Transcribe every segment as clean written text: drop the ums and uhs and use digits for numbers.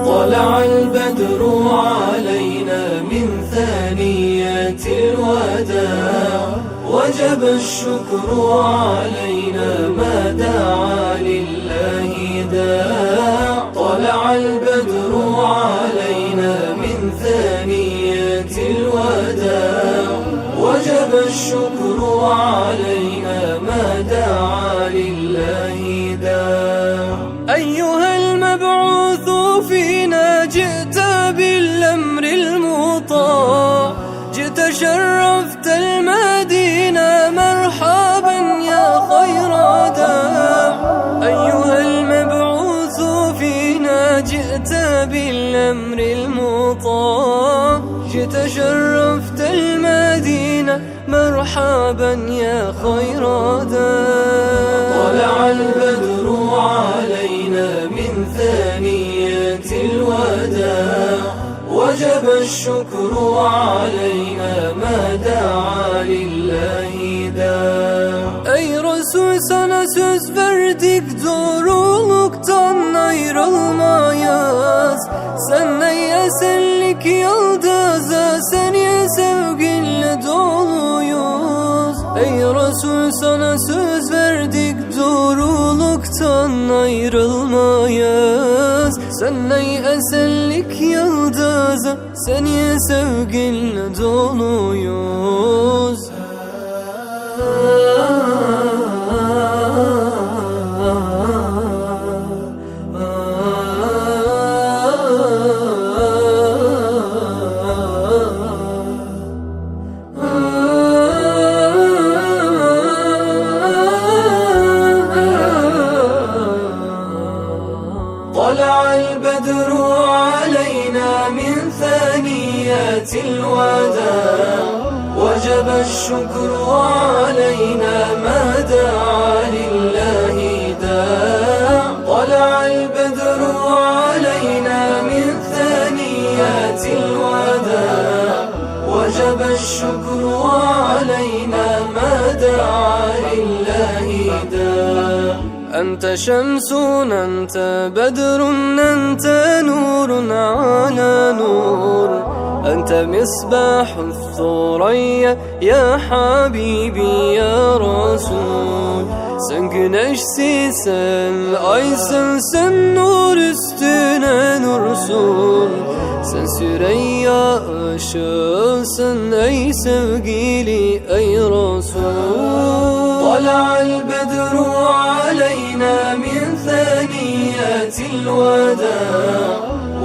طلع البدر علينا من ثنيات الوداع، وجب الشكر علينا ما دعا لله داع. طلع البدر علينا من ثنيات الوداع، وجب الشكر علينا ما دعا لله داع. أيها المبعوث فينا جئت بالأمر المطاع، جئت شرفت المدينة مرحبا يا خير داع. أيها المبعوث فينا جئت بالأمر المطاع، جئت شرفت المدينة مرحبا يا خير داع. طلع البدر علينا من ثنيات الوداع، وجب الشكر علينا ما دعا لله dağ. Ey Resul, sana söz verdik, doğruluktan ayrılmayız. Senle esenlik yıldızı, seni sevginle doluyuz. Ey Resul, sana söz verdik, doğruluktan ayrılmayız. Senle esenlik yıldızı, seni sevginle doluyuz. طلع البدر علينا من ثنيات الوداع، وجب الشكر علينا ما دعا لله داع. طلع البدر علينا من ثنيات الوداع، وجب الشكر علينا ما دعا لله داع. أنت شمس، أنت بدر، أنت نور على نور، أنت مصباح الثريا يا حبيبي يا رسول. Sen güneşsin, sen aysın, sen nur üstüne nursun. Sen Süreyya ışığısın ey sevgili ey Resul. طلع البدر علينا من ثنيات الوداع،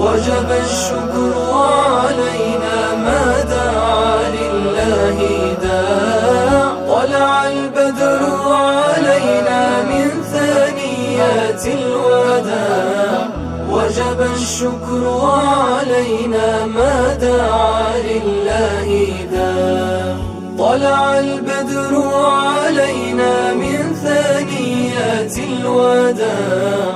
وجب الشكر علينا ما دعا لله داع. طلع البدر علينا من ثنيات الوداع، وجب الشكر علينا ما دعا لله داع. طلع البدر علينا من ثنيات الوداع،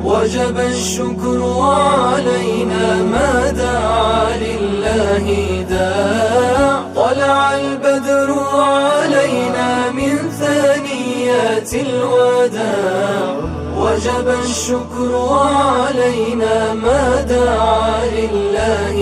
وجب الشكر علينا ما دعا لله داع. طلع البدر علينا من ثنيات الوداع، وجب الشكر علينا ما دعا لله